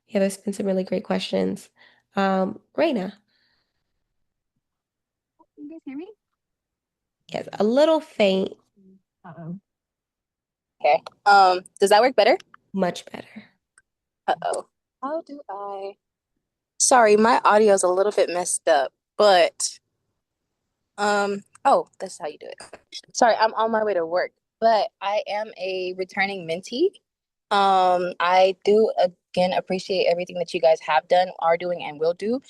Yeah, there's been some really great questions. Raina, You guys hear me? yes, a little faint, Uh-oh. Okay. Does that work better? much better. Uh-oh. How do I? Sorry, my audio is a little bit messed up, but oh, that's how you do it. Sorry, I'm on my way to work, but I am a returning mentee. I do again appreciate everything that you guys have done, are doing, and will do.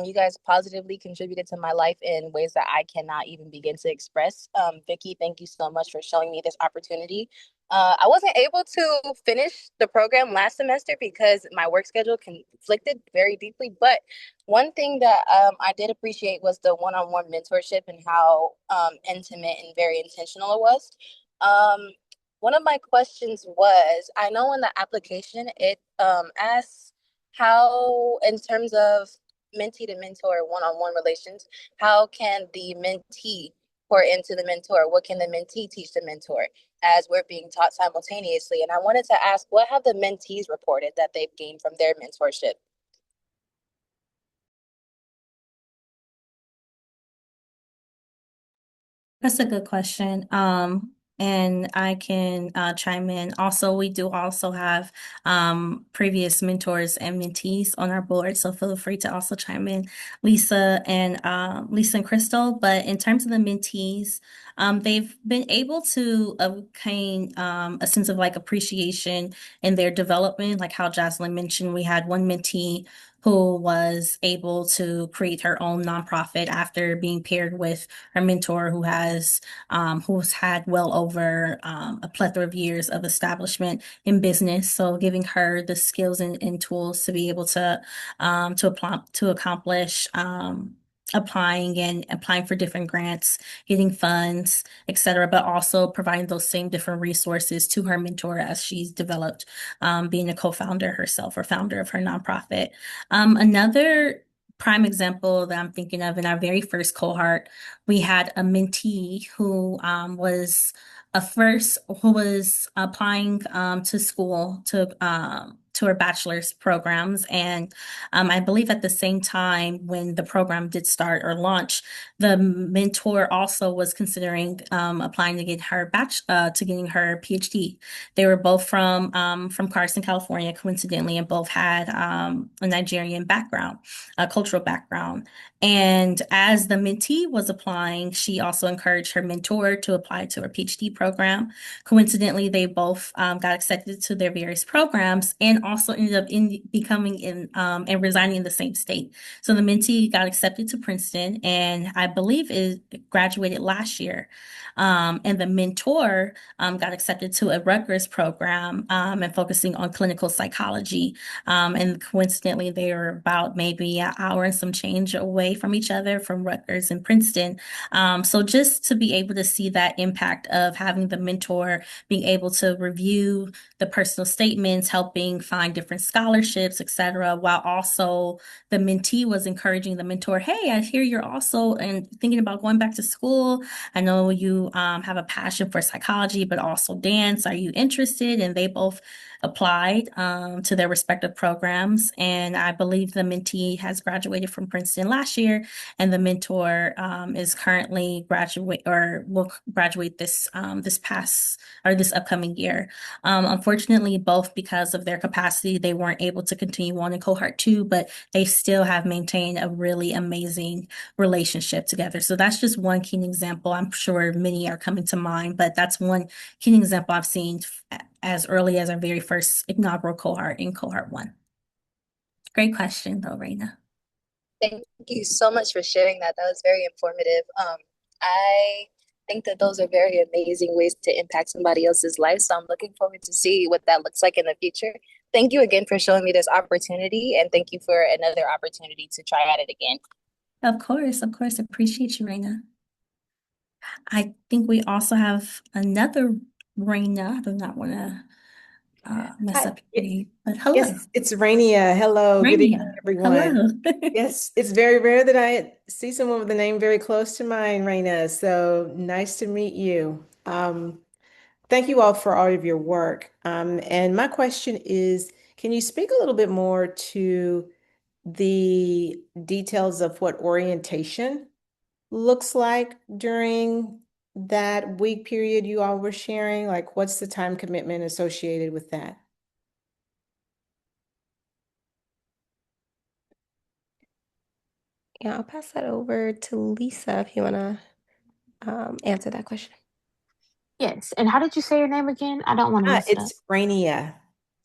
You guys positively contributed to my life in ways that I cannot even begin to express. Vicky, thank you so much for showing me this opportunity. I wasn't able to finish the program last semester because my work schedule conflicted very deeply. But one thing that I did appreciate was the one-on-one mentorship and how intimate and very intentional it was. Um, One of my questions was, I know in the application it asks how, in terms of mentee to mentor one-on-one relations, how can the mentee pour into the mentor? What can the mentee teach the mentor as we're being taught simultaneously? And I wanted to ask, what have the mentees reported that they've gained from their mentorship? That's a good question. And I can chime in. Also, we do also have previous mentors and mentees on our board, so feel free to also chime in, Lisa and Crystal. But in terms of the mentees, they've been able to obtain a sense of like appreciation in their development, like how Jocelyn mentioned. We had one mentee who was able to create her own nonprofit after being paired with her mentor who's had well over a plethora of years of establishment in business. So giving her the skills and tools to be able to apply to accomplish applying for different grants, getting funds, etc., but also providing those same different resources to her mentor as she's developed, being a co-founder herself or founder of her nonprofit. Another prime example that I'm thinking of in our very first cohort, we had a mentee who was applying to school to her bachelor's programs, and I believe at the same time when the program did start or launch, the mentor also was considering applying to getting her PhD. They were both from Carson, California, coincidentally, and both had a Nigerian background, a cultural background. And as the mentee was applying, she also encouraged her mentor to apply to her PhD program. Coincidentally, they both got accepted to their various programs and also ended up becoming in and residing in the same state. So the mentee got accepted to Princeton, and I believe it graduated last year. And the mentor got accepted to a Rutgers program and focusing on clinical psychology. And coincidentally, they are about maybe an hour and some change away from each other from Rutgers and Princeton. So just to be able to see that impact of having the mentor being able to review the personal statements, helping find different scholarships, etc., while also the mentee was encouraging the mentor, hey, I hear you're also and thinking about going back to school. I know you have a passion for psychology, but also dance. Are you interested? And they both applied to their respective programs. And I believe the mentee has graduated from Princeton last year, and the mentor is currently graduate or will graduate this upcoming year. Unfortunately, both because of their capacity, they weren't able to continue on in cohort 2, but they still have maintained a really amazing relationship together. So that's just one key example. I'm sure many are coming to mind, but that's one key example I've seen as early as our very first inaugural cohort in cohort 1. Great question, though, Raina. Thank you so much for sharing that. That was very informative. I think that those are very amazing ways to impact somebody else's life. So I'm looking forward to see what that looks like in the future. Thank you again for showing me this opportunity, and thank you for another opportunity to try at it again. Of course. Appreciate you, Raina. I think we also have another Raina. I do not want to mess up your name, but hello. Yes, it's Rainia. Hello, good evening, Raina. everyone. Hello. Yes, it's very rare that I see someone with a name very close to mine, Raina. So nice to meet you. Thank you all for all of your work. And my question is, can you speak a little bit more to the details of what orientation looks like during that week period you all were sharing? Like, what's the time commitment associated with that? Yeah, I'll pass that over to Lisa if you want to answer that question. Yes. And how did you say your name again? I don't want to mess it up. It's Rainia.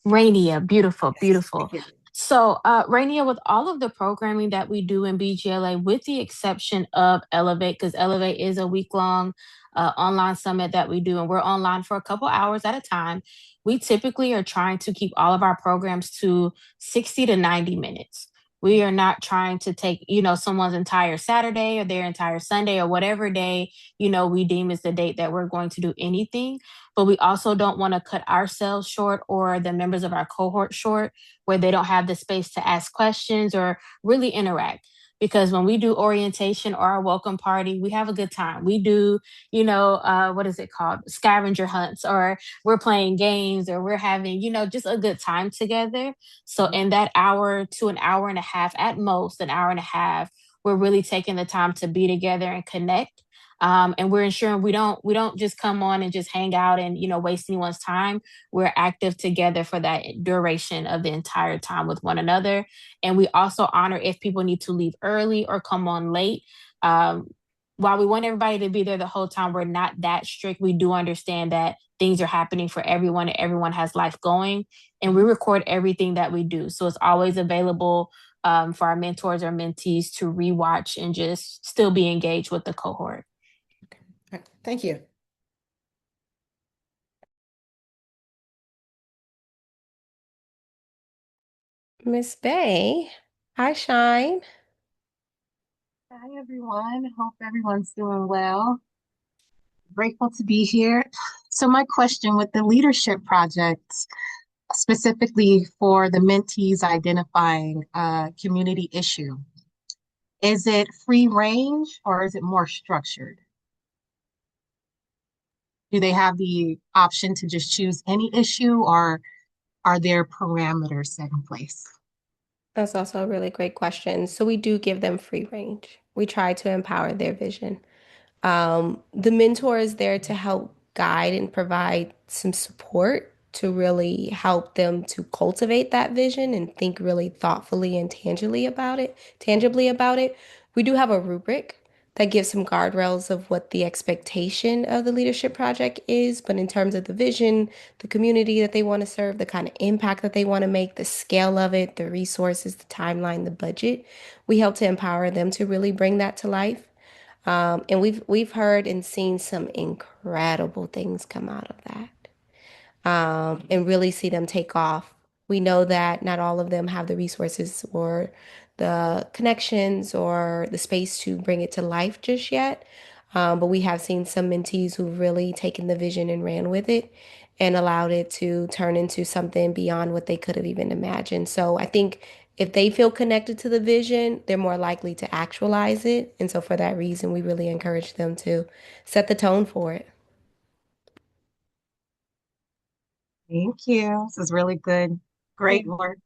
Rainia, beautiful, Yes, beautiful. thank you. So, Rainia, with all of the programming that we do in BGLA, with the exception of Elevate, because Elevate is a week-long online summit that we do, and we're online for a couple hours at a time, we typically are trying to keep all of our programs to 60 to 90 minutes. We are not trying to take, someone's entire Saturday or their entire Sunday or whatever day, we deem is the date that we're going to do anything. But we also don't want to cut ourselves short or the members of our cohort short where they don't have the space to ask questions or really interact. Because when we do orientation or our welcome party, we have a good time. We do, what is it called? Scavenger hunts, or we're playing games, or we're having, just a good time together. So in that hour to an hour and a half, at most an hour and a half, we're really taking the time to be together and connect. And we're ensuring we don't just come on and just hang out and waste anyone's time. We're active together for that duration of the entire time with one another, and we also honor if people need to leave early or come on late. While we want everybody to be there the whole time, we're not that strict. We do understand that things are happening for everyone and everyone has life going, and we record everything that we do, so it's always available for our mentors or mentees to rewatch and just still be engaged with the cohort. Okay. Thank you. Miss Bay, hi, Shine. Hi, everyone. Hope everyone's doing well. Grateful to be here. So my question with the leadership projects, specifically for the mentees identifying a community issue, is it free range or is it more structured? Do they have the option to just choose any issue, or are there parameters set in place? That's also a really great question. So we do give them free range. We try to empower their vision. The mentor is there to help guide and provide some support to really help them to cultivate that vision and think really thoughtfully and tangibly about it. We do have a rubric that gives some guardrails of what the expectation of the leadership project is, but in terms of the vision, the community that they want to serve, the kind of impact that they want to make, the scale of it, the resources, the timeline, the budget, we help to empower them to really bring that to life. And we've heard and seen some incredible things come out of that, and really see them take off. We know that not all of them have the resources or the connections or the space to bring it to life just yet. But we have seen some mentees who've really taken the vision and ran with it and allowed it to turn into something beyond what they could have even imagined. So I think if they feel connected to the vision, they're more likely to actualize it. And so for that reason, we really encourage them to set the tone for it. Thank you. This is really good. Great work.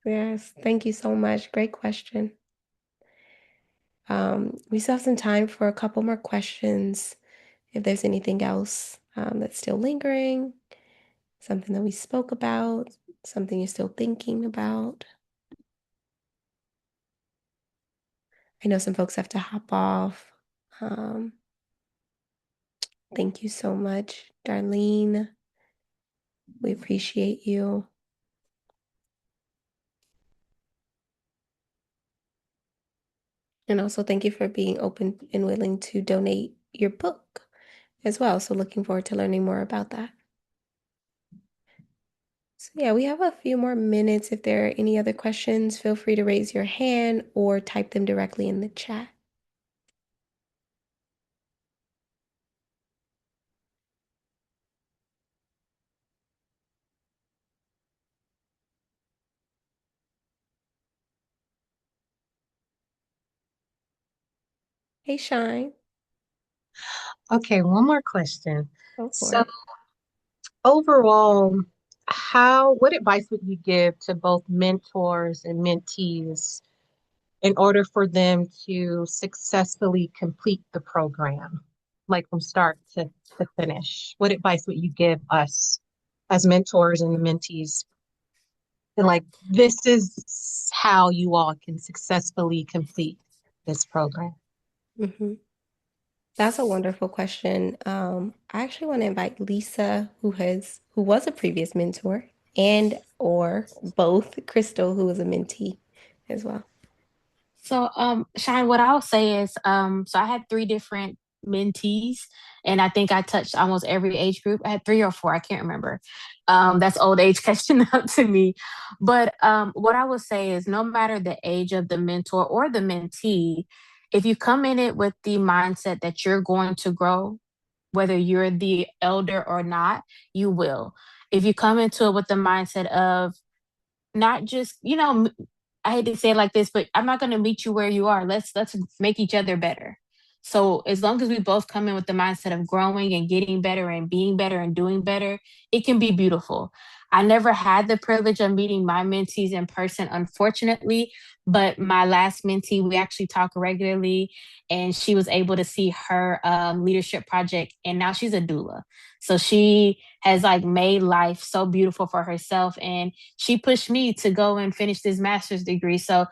Yes, thank you so much. Great question. We still have some time for a couple more questions. If there's anything else that's still lingering, something that we spoke about, something you're still thinking about. I know some folks have to hop off. Um, thank you so much, Darlene. We appreciate you. And also thank you for being open and willing to donate your book as well. So looking forward to learning more about that. So yeah, we have a few more minutes. If there are any other questions, feel free to raise your hand or type them directly in the chat. Hey, Shine, Okay, one more question. go for So it. overall, what advice would you give to both mentors and mentees in order for them to successfully complete the program, like from start to finish? What advice would you give us as mentors and the mentees? And like, this is how you all can successfully complete this program. hmm That's a wonderful question. I actually want to invite Lisa, who was a previous mentor, and or both Crystal, who was a mentee as well. So, Shine, what I'll say is, so I had three different mentees, and I think I touched almost every age group. I had three or four, I can't remember. That's old age catching up to me. But what I would say is, no matter the age of the mentor or the mentee, if you come in it with the mindset that you're going to grow, whether you're the elder or not, you will. If you come into it with the mindset of not just, I hate to say it like this, but I'm not going to meet you where you are. Let's make each other better. So as long as we both come in with the mindset of growing and getting better and being better and doing better, it can be beautiful. I never had the privilege of meeting my mentees in person, unfortunately, but my last mentee, we actually talk regularly, and she was able to see her leadership project, and now she's a doula. So she has like made life so beautiful for herself, and she pushed me to go and finish this master's degree. So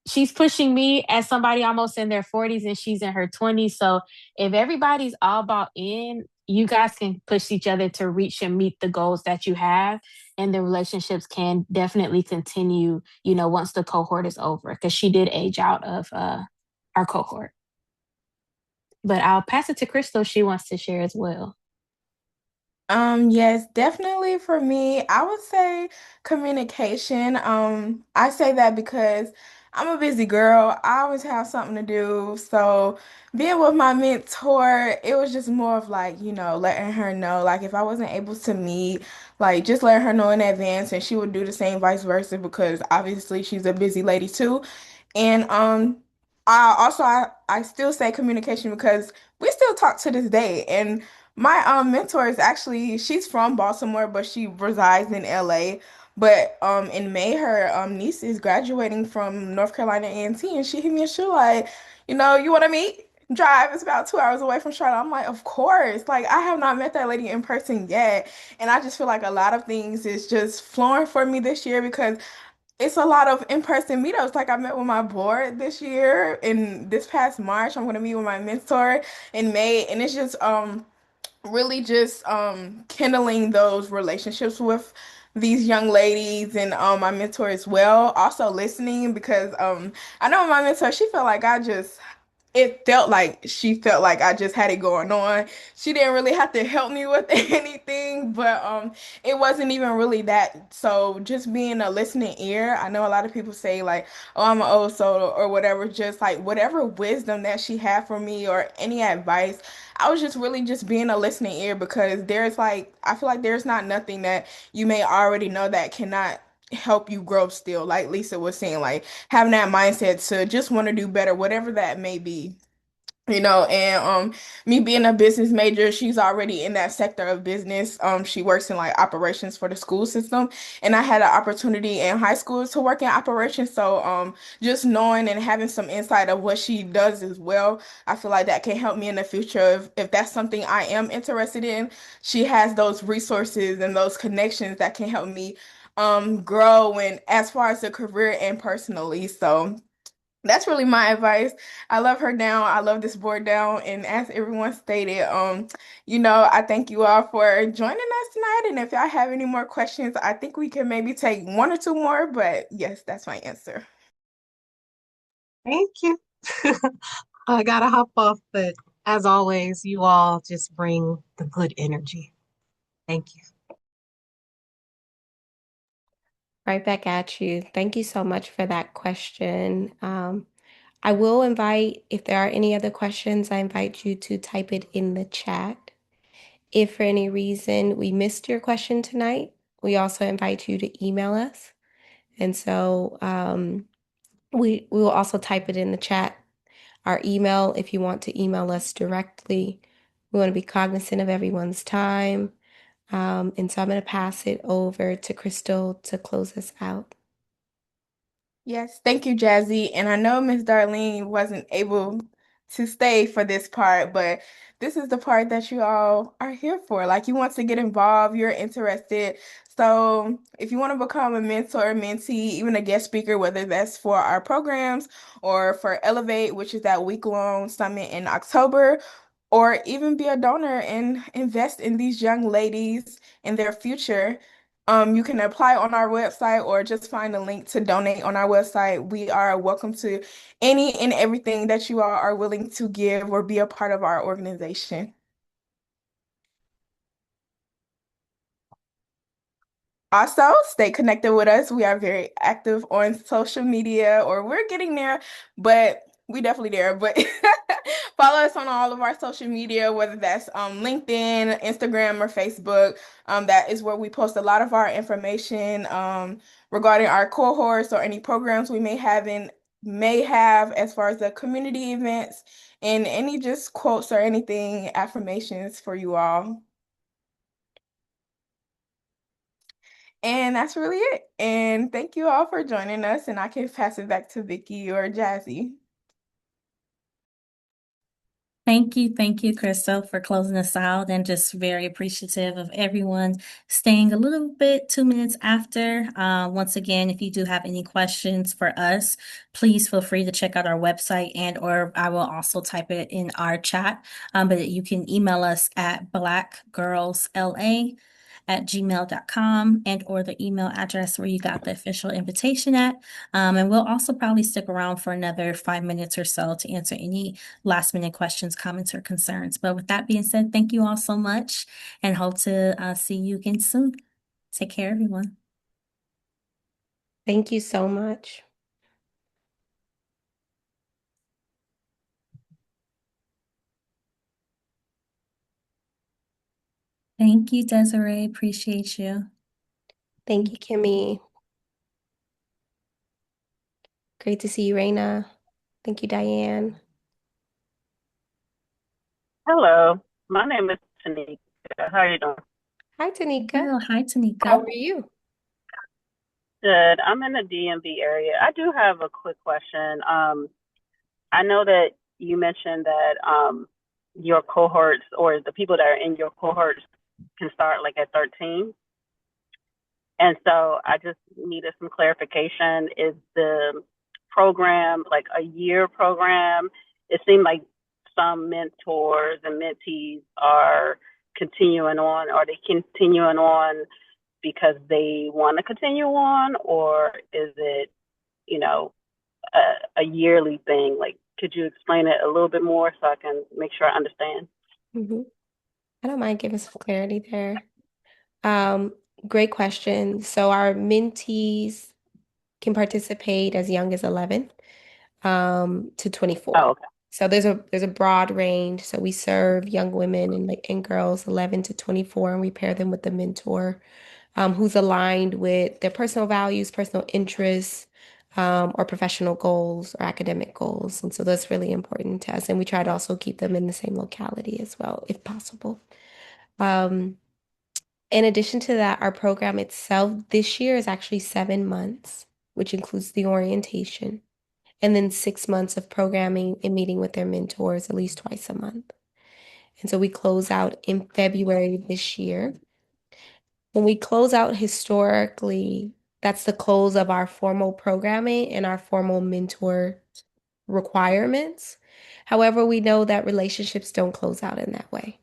she's pushing me as somebody almost in their 40s and she's in her 20s. So if everybody's all bought in, you guys can push each other to reach and meet the goals that you have. And the relationships can definitely continue, once the cohort is over, because she did age out of our cohort. But I'll pass it to Crystal. She wants to share as well. Yes, definitely for me, I would say communication. I say that because I'm a busy girl. I always have something to do. So being with my mentor, it was just more of like, letting her know, like if I wasn't able to meet, like just let her know in advance and she would do the same vice versa because obviously she's a busy lady too. And I still say communication because we still talk to this day. And my mentor is actually she's from Baltimore, but she resides in LA. But in May her niece is graduating from North Carolina A&T and she hit me a shoe like, you want to meet? Drive. It's about 2 hours away from Charlotte. I'm like, of course. Like I have not met that lady in person yet. And I just feel like a lot of things is just flowing for me this year because it's a lot of in-person meetups. Like I met with my board this year, and this past March, I'm gonna meet with my mentor in May, and it's just really just kindling those relationships with these young ladies and my mentor as well. Also listening because I know my mentor, she felt like it felt like she felt like I just had it going on. She didn't really have to help me with anything, but it wasn't even really that. So just being a listening ear, I know a lot of people say like, "Oh, I'm an old soul" or whatever, just like whatever wisdom that she had for me or any advice. I was just really just being a listening ear because there's like I feel like there's not nothing that you may already know that cannot help you grow still. Like Lisa was saying, like having that mindset to just want to do better, whatever that may be. And me being a business major, she's already in that sector of business. She works in like operations for the school system, and I had an opportunity in high school to work in operations. So just knowing and having some insight of what she does as well, I feel like that can help me in the future if that's something I am interested in. She has those resources and those connections that can help me grow and as far as a career and personally. So that's really my advice. I love her down. I love this board down. And as everyone stated, I thank you all for joining us tonight. And if y'all have any more questions, I think we can maybe take one or two more. But yes, that's my answer. Thank you. I gotta hop off, but as always, you all just bring the good energy. Thank you. Right back at you. Thank you so much for that question. I will invite, if there are any other questions, I invite you to type it in the chat. If for any reason we missed your question tonight, we also invite you to email us. And so we will also type it in the chat. Our email, if you want to email us directly, we want to be cognizant of everyone's time. And so I'm going to pass it over to Crystal to close us out. Yes, thank you, Jazzy. And I know Miss Darlene wasn't able to stay for this part, but this is the part that you all are here for. Like you want to get involved, you're interested. So if you want to become a mentor, mentee, even a guest speaker, whether that's for our programs or for Elevate, which is that week-long summit in October, or even be a donor and invest in these young ladies and their future. You can apply on our website or just find a link to donate on our website. We are welcome to any and everything that you all are willing to give or be a part of our organization. Also, stay connected with us. We are very active on social media, or we're getting there, but we definitely there. But follow us on all of our social media, whether that's LinkedIn, Instagram, or Facebook. That is where we post a lot of our information regarding our cohorts or any programs we may have as far as the community events and any just quotes or anything affirmations for you all. And that's really it. And thank you all for joining us. And I can pass it back to Vicky or Jazzy. Thank you, Crystal, for closing us out and just very appreciative of everyone staying a little bit 2 minutes after. Once again, if you do have any questions for us, please feel free to check out our website and or I will also type it in our chat. But you can email us at blackgirlsla@gmail.com and or the email address where you got the official invitation at. And we'll also probably stick around for another 5 minutes or so to answer any last minute questions, comments, or concerns. But with that being said, thank you all so much and hope to see you again soon. Take care, everyone. Thank you so much. Thank you, Desiree. Appreciate you. Thank you, Kimmy. Great to see you, Raina. Thank you, Diane. Hello, my name is Tanika. How are you doing? Hi, Tanika. Hello. Hi, Tanika. How are you? Good. I'm in the DMV area. I do have a quick question. I know that you mentioned that your cohorts or the people that are in your cohorts can start like at 13. And so I just needed some clarification. Is the program like a year program? It seemed like some mentors and mentees are continuing on. Are they continuing on because they want to continue on, or is it, you know, a yearly thing? Like, could you explain it a little bit more so I can make sure I understand? Mhm. I don't mind giving some clarity there. Um, Great question. So our mentees can participate as young as 11 to 24. Oh, okay. So there's a broad range. So we serve young women and girls 11 to 24, and we pair them with the mentor who's aligned with their personal values, personal interests, or professional goals or academic goals. And so that's really important to us. And we try to also keep them in the same locality as well, if possible. Um, in addition to that, our program itself this year is actually 7 months, which includes the orientation, and then 6 months of programming and meeting with their mentors at least twice a month. And so we close out in February this year. When we close out historically, that's the close of our formal programming and our formal mentor requirements. However, we know that relationships don't close out in that way,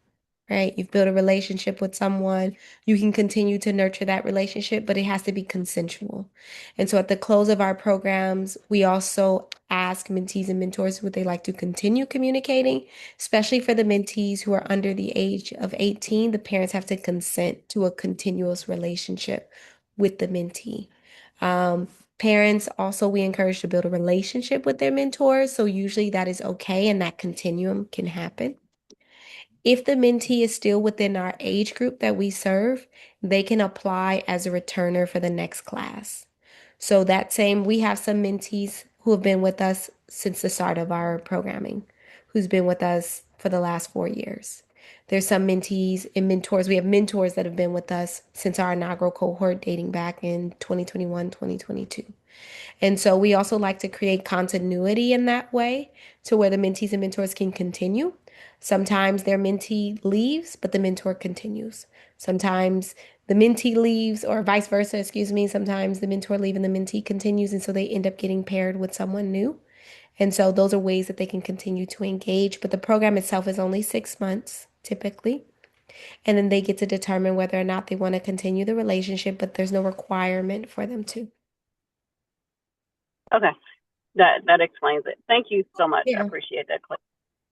right? You've built a relationship with someone, you can continue to nurture that relationship, but it has to be consensual. And so at the close of our programs, we also ask mentees and mentors would they like to continue communicating, especially for the mentees who are under the age of 18. The parents have to consent to a continuous relationship with the mentee. Um, Parents also, we encourage to build a relationship with their mentors. So usually that is okay and that continuum can happen. If the mentee is still within our age group that we serve, they can apply as a returner for the next class. So we have some mentees who have been with us since the start of our programming, who's been with us for the last 4 years. There's some mentees and mentors. We have mentors that have been with us since our inaugural cohort dating back in 2021, 2022. And so we also like to create continuity in that way to where the mentees and mentors can continue. Sometimes their mentee leaves, but the mentor continues. Sometimes the mentee leaves, or vice versa, excuse me. Sometimes the mentor leaves and the mentee continues, and so they end up getting paired with someone new. And so those are ways that they can continue to engage. But the program itself is only 6 months, typically. And then they get to determine whether or not they want to continue the relationship, but there's no requirement for them to. Okay. That explains it. Thank you so much. I Yeah. appreciate that.